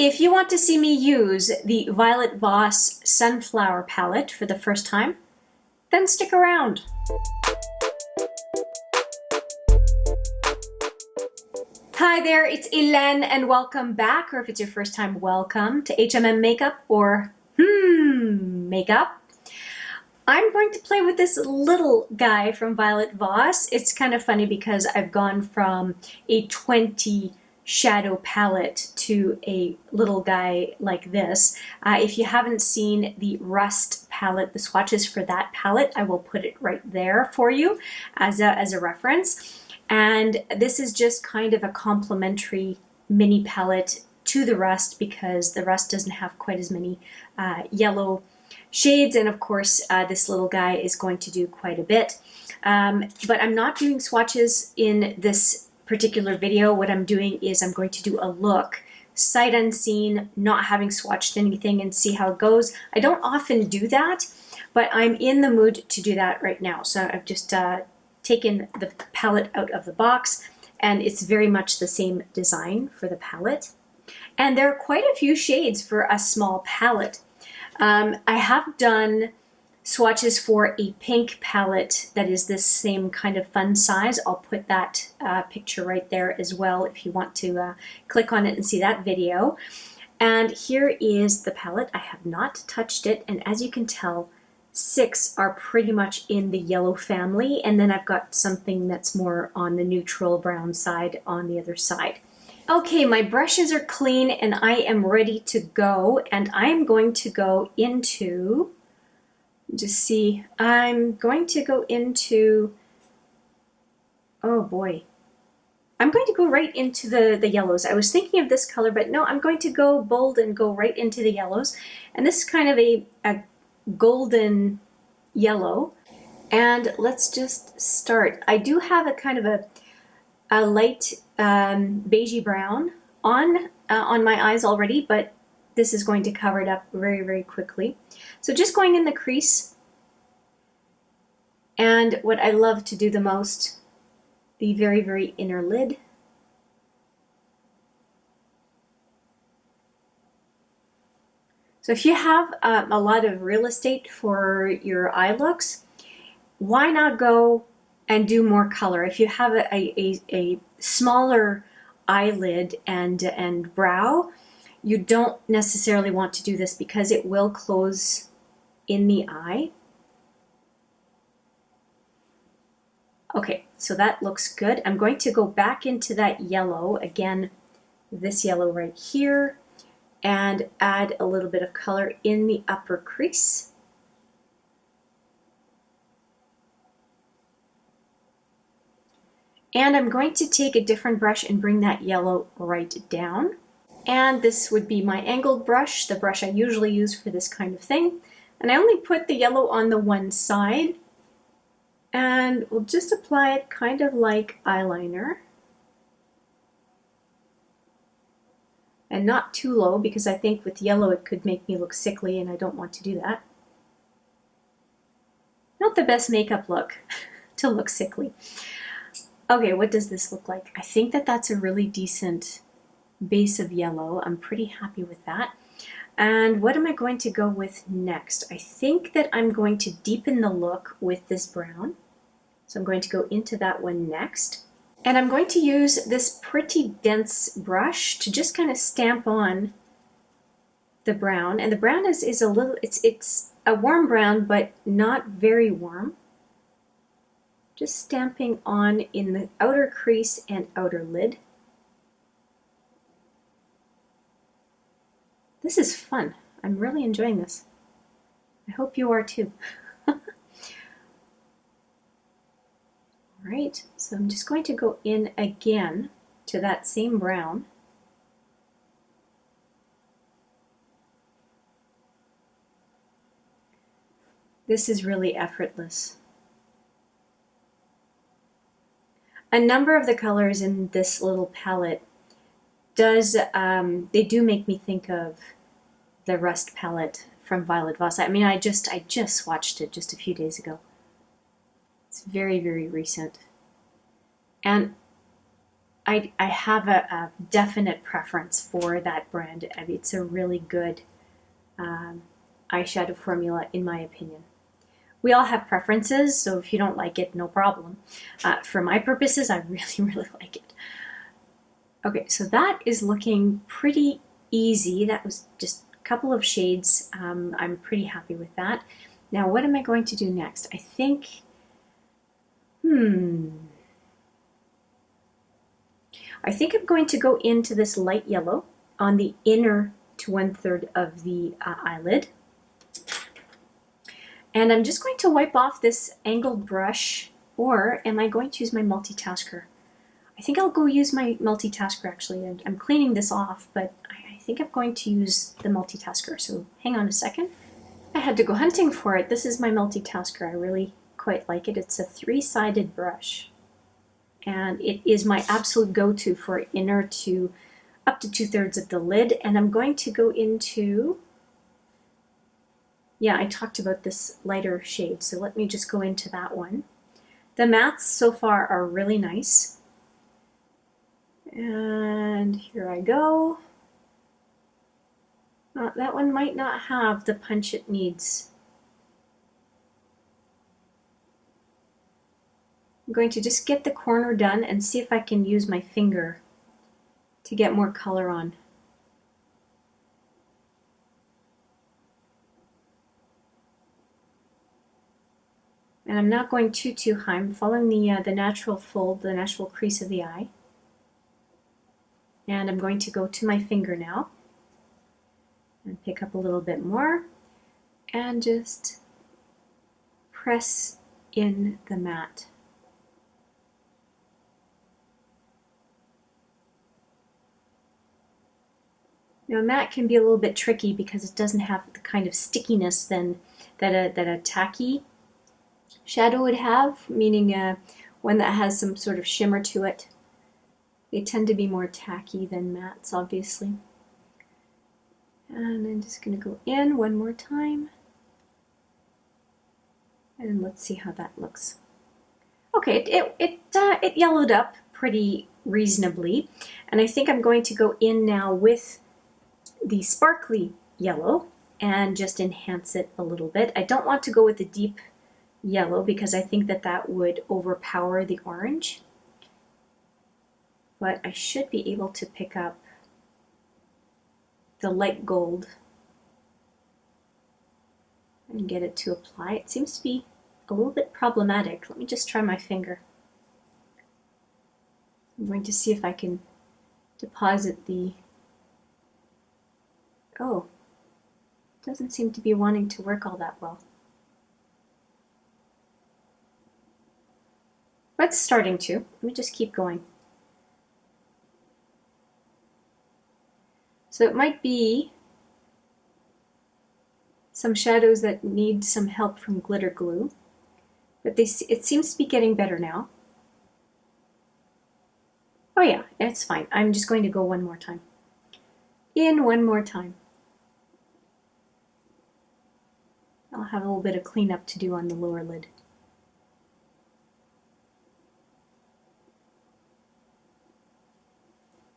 If you want to see me use the Violet Voss Sunflower palette for the first time, then stick around. Hi there, it's Hélène and welcome back, or if it's your first time, welcome to HMM Makeup or Makeup. I'm going to play with this little guy from Violet Voss. It's kind of funny because I've gone from a 20 shadow palette to a little guy like this. If you haven't seen the Rust palette, the swatches for that palette, I will put it right there for you as a reference. And this is just kind of a complementary mini palette to the Rust because the Rust doesn't have quite as many yellow shades, and of course this little guy is going to do quite a bit. But I'm not doing swatches in this particular video. What I'm doing is I'm going to do a look, sight unseen, not having swatched anything, and see how it goes. I don't often do that, but I'm in the mood to do that right now. So I've just taken the palette out of the box, and it's very much the same design for the palette. And there are quite a few shades for a small palette. I have done swatches for a pink palette that is this same kind of fun size. I'll put that picture right there as well if you want to click on it and see that video. And here is the palette. I have not touched it, and as you can tell, 6 are pretty much in the yellow family, and then I've got something that's more on the neutral brown side on the other side. Okay, my brushes are clean and I am ready to go, and I'm going to go into, just see, I'm going to go into, oh boy, I'm going to go right into the yellows. I was thinking of this color, but no, I'm going to go bold and go right into the yellows. And this is kind of a golden yellow. And let's just start. I do have a kind of a light beigey brown on my eyes already, but this is going to cover it up very, very quickly. So just going in the crease, and what I love to do the most, the very, very inner lid. So if you have a lot of real estate for your eye looks, why not go and do more color? If you have a smaller eyelid and brow, you don't necessarily want to do this because it will close in the eye. Okay, so that looks good. I'm going to go back into that yellow, again, this yellow right here, and add a little bit of color in the upper crease. And I'm going to take a different brush and bring that yellow right down. And this would be my angled brush, the brush I usually use for this kind of thing. And I only put the yellow on the one side. And we'll just apply it kind of like eyeliner. And not too low, because I think with yellow it could make me look sickly, and I don't want to do that. Not the best makeup look, to look sickly. Okay, what does this look like? I think that that's a really decent base of yellow. I'm pretty happy with that. And what am I going to go with next? I think that I'm going to deepen the look with this brown. So I'm going to go into that one next. And I'm going to use this pretty dense brush to just kind of stamp on the brown. And the brown is a little, it's a warm brown, but not very warm. Just stamping on in the outer crease and outer lid. This is fun. I'm really enjoying this. I hope you are too. Alright, so I'm just going to go in again to that same brown. This is really effortless. A number of the colors in this little palette they do make me think of the Rust palette from Violet Voss. I mean, I just swatched it just a few days ago. It's very, very recent. And I have a definite preference for that brand. I mean, it's a really good eyeshadow formula in my opinion. We all have preferences, so if you don't like it, no problem. For my purposes, I really, really like it. Okay, so that is looking pretty easy. That was just a couple of shades. I'm pretty happy with that. Now, what am I going to do next? I think, I think I'm going to go into this light yellow on the inner to 1/3 of the eyelid. And I'm just going to wipe off this angled brush, or am I going to use my multitasker? I think I'll go use my multitasker actually. I'm cleaning this off, but I think I'm going to use the multitasker. So hang on a second. I had to go hunting for it. This is my multitasker. I really quite like it. It's a 3-sided brush. And it is my absolute go-to for inner to up to 2/3 of the lid. And I'm going to go into, yeah, I talked about this lighter shade, so let me just go into that one. The mattes so far are really nice. And here I go. That one might not have the punch it needs. I'm going to just get the corner done and see if I can use my finger to get more color on. And I'm not going too high. I'm following the natural fold, the natural crease of the eye. And I'm going to go to my finger now and pick up a little bit more and just press in the matte. Now matte can be a little bit tricky because it doesn't have the kind of stickiness that a tacky shadow would have, meaning one that has some sort of shimmer to it. They tend to be more tacky than mattes, obviously. And I'm just going to go in one more time. And let's see how that looks. Okay, it yellowed up pretty reasonably. And I think I'm going to go in now with the sparkly yellow and just enhance it a little bit. I don't want to go with the deep yellow because I think that would overpower the orange. But I should be able to pick up the light gold and get it to apply. It seems to be a little bit problematic. Let me just try my finger. I'm going to see if I can deposit the... Oh, it doesn't seem to be wanting to work all that well. But it's starting to. Let me just keep going. So it might be some shadows that need some help from glitter glue, but it seems to be getting better now. Oh yeah, it's fine. I'm just going to go one more time. In one more time. I'll have a little bit of cleanup to do on the lower lid.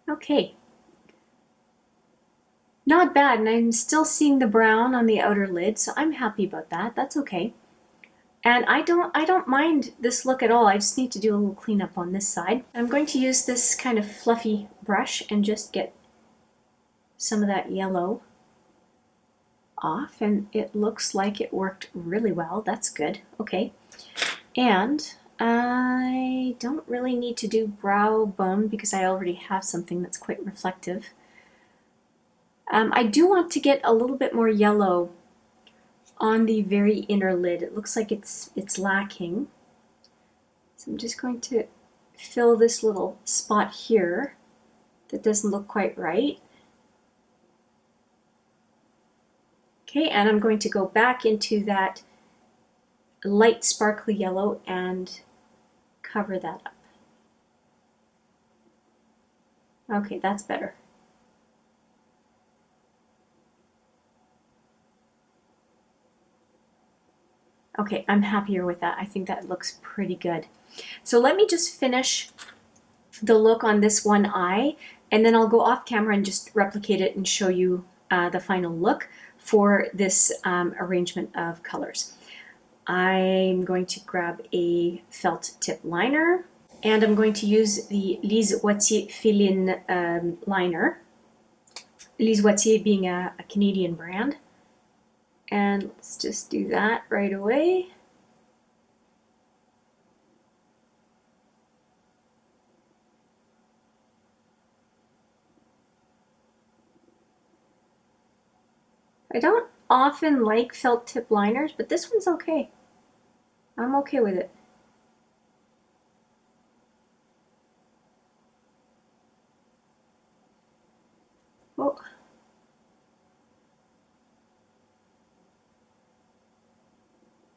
Okay. Not bad, and I'm still seeing the brown on the outer lid, so I'm happy about that. That's okay. And I don't mind this look at all. I just need to do a little cleanup on this side. I'm going to use this kind of fluffy brush and just get some of that yellow off, and it looks like it worked really well. That's good. Okay. And I don't really need to do brow bone because I already have something that's quite reflective. I do want to get a little bit more yellow on the very inner lid. It looks like it's lacking. So I'm just going to fill this little spot here that doesn't look quite right. Okay, and I'm going to go back into that light sparkly yellow and cover that up. Okay, that's better. Okay, I'm happier with that. I think that looks pretty good. So let me just finish the look on this one eye, and then I'll go off camera and just replicate it and show you the final look for this arrangement of colors. I'm going to grab a felt tip liner, and I'm going to use the Lise Wattier Fill-In liner. Lise Wattier being a Canadian brand. And let's just do that right away. I don't often like felt tip liners, but this one's okay. I'm okay with it. Oh.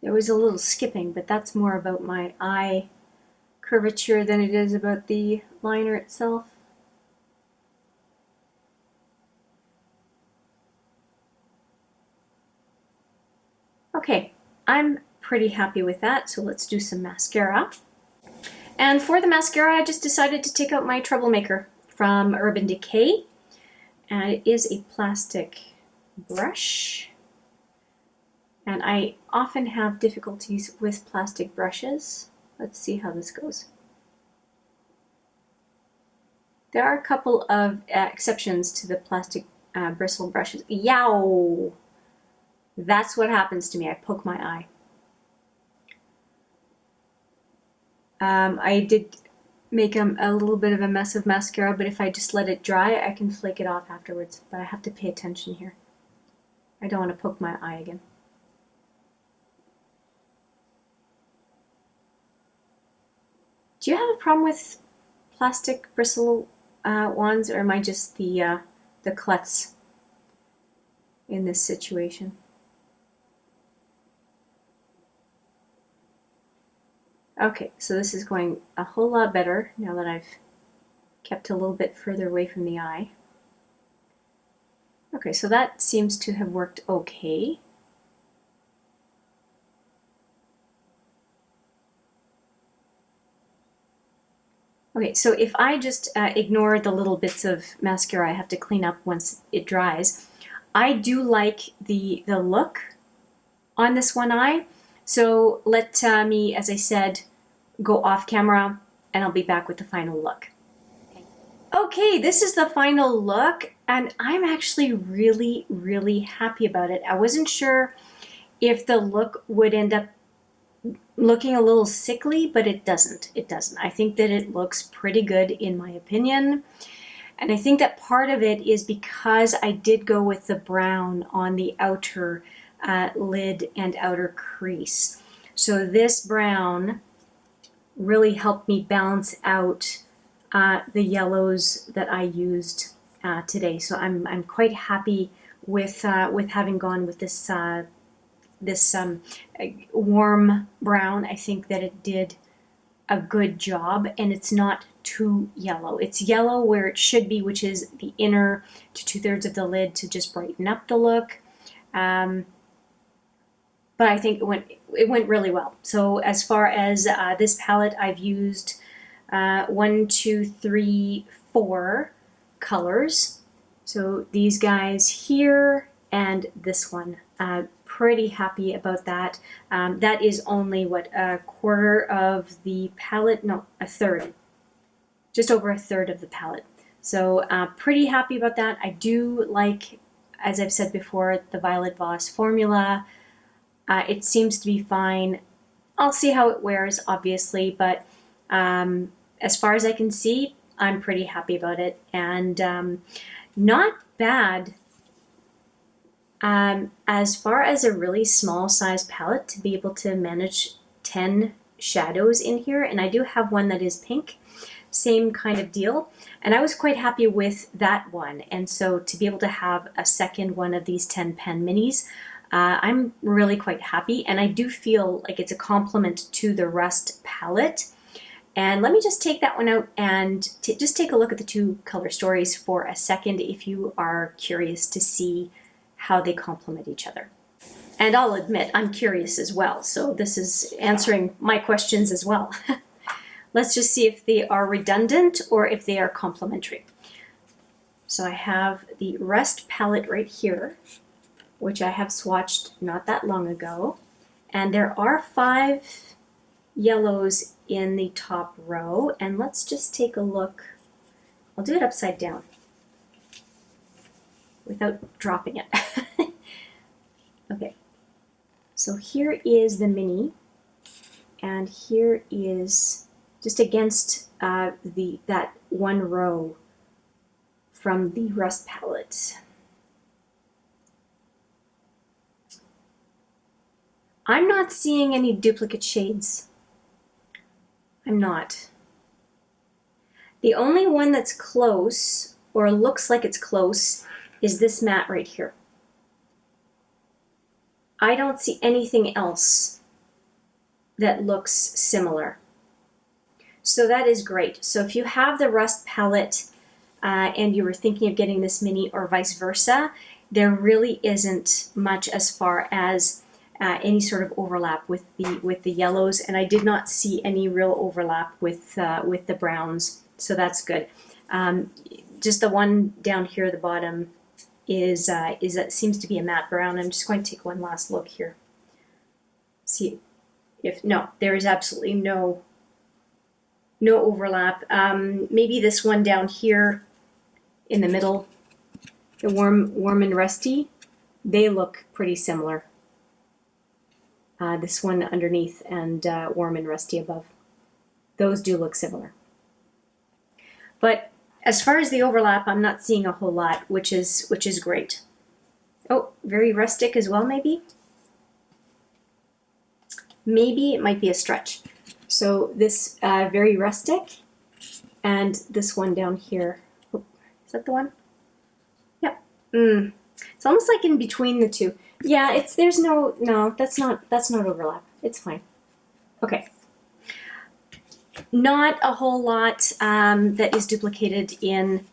There was a little skipping, but that's more about my eye curvature than it is about the liner itself. Okay, I'm pretty happy with that, so let's do some mascara. And for the mascara, I just decided to take out my Troublemaker from Urban Decay. And it is a plastic brush. And I often have difficulties with plastic brushes. Let's see how this goes. There are a couple of exceptions to the plastic bristle brushes. Yow! That's what happens to me. I poke my eye. I did make a little bit of a mess of mascara, but if I just let it dry, I can flake it off afterwards. But I have to pay attention here. I don't want to poke my eye again. Do you have a problem with plastic bristle wands, or am I just the klutz in this situation? Okay, so this is going a whole lot better now that I've kept a little bit further away from the eye. Okay, so that seems to have worked okay. Okay, so if I just ignore the little bits of mascara I have to clean up once it dries, I do like the look on this one eye. So let me, as I said, go off camera and I'll be back with the final look. Okay, this is the final look and I'm actually really, really happy about it. I wasn't sure if the look would end up looking a little sickly, but it doesn't. It doesn't. I think that it looks pretty good in my opinion. And I think that part of it is because I did go with the brown on the outer lid and outer crease. So this brown really helped me balance out the yellows that I used today. So I'm quite happy with having gone with this warm brown. I think that it did a good job, and it's not too yellow. It's yellow where it should be, which is the inner to 2/3 of the lid to just brighten up the look. But I think it went really well. So as far as this palette, I've used 1, 2, 3, 4 colors. So these guys here and this one. Pretty happy about that. That is only what, a quarter of the palette? No, a third. Just over a third of the palette. So pretty happy about that. I do like, as I've said before, the Violet Voss formula. It seems to be fine. I'll see how it wears, obviously, but as far as I can see, I'm pretty happy about it. And not bad as far as a really small size palette to be able to manage 10 shadows in here. And I do have one that is pink, same kind of deal. And I was quite happy with that one. And so to be able to have a second one of these 10 pen minis, I'm really quite happy, and I do feel like it's a compliment to the Rust palette. And let me just take that one out and just take a look at the two color stories for a second if you are curious to see how they complement each other. And I'll admit, I'm curious as well, so this is answering my questions as well. Let's just see if they are redundant or if they are complementary. So I have the Rust palette right here, which I have swatched not that long ago. And there are 5 yellows in the top row. And let's just take a look. I'll do it upside down without dropping it. Okay, so here is the mini, and here is just against that one row from the Rust palette. I'm not seeing any duplicate shades. I'm not. The only one that's close, or looks like it's close, is this matte right here. I don't see anything else that looks similar. So that is great. So if you have the Rust palette and you were thinking of getting this mini or vice versa, there really isn't much as far as any sort of overlap with the yellows, and I did not see any real overlap with the browns, so that's good. Just the one down here at the bottom is that seems to be a matte brown. I'm just going to take one last look here. See if no, there is absolutely no overlap. Maybe this one down here in the middle, the warm and rusty, they look pretty similar. This one underneath and warm and rusty above. Those do look similar. But as far as the overlap, I'm not seeing a whole lot, which is great. Oh, very rustic as well, maybe? Maybe it might be a stretch. So this very rustic, and this one down here. Oh, is that the one? Yep. It's almost like in between the two. Yeah, there's no, that's not overlap. It's fine. Okay. Not a whole lot that is duplicated in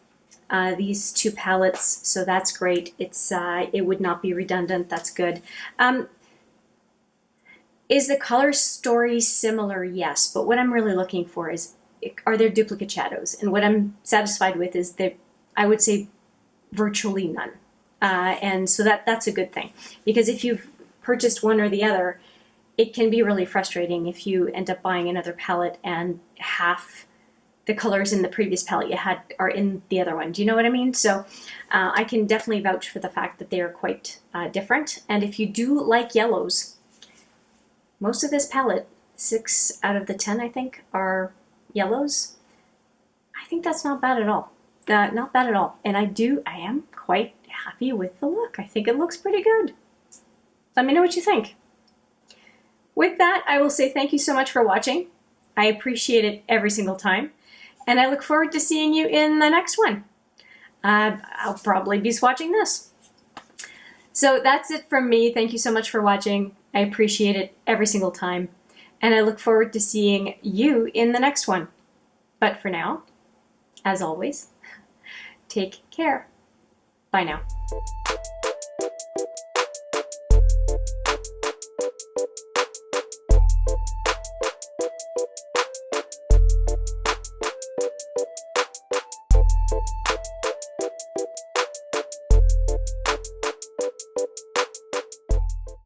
these 2 palettes, so that's great. It would not be redundant. That's good. Is the color story similar? Yes, but what I'm really looking for is, are there duplicate shadows? And what I'm satisfied with is that I would say virtually none. And so that's a good thing, because if you've purchased one or the other, it can be really frustrating if you end up buying another palette and half the colors in the previous palette you had are in the other one. Do you know what I mean? So I can definitely vouch for the fact that they are quite different. And if you do like yellows, most of this palette, 6 out of the 10, I think, are yellows. I think that's not bad at all. Not bad at all. And I am quite happy with the look. I think it looks pretty good. Let me know what you think. With that, I will say thank you so much for watching. I appreciate it every single time. And I look forward to seeing you in the next one. I'll probably be swatching this. So that's it from me. Thank you so much for watching. I appreciate it every single time. And I look forward to seeing you in the next one. But for now, as always, take care. Bye now.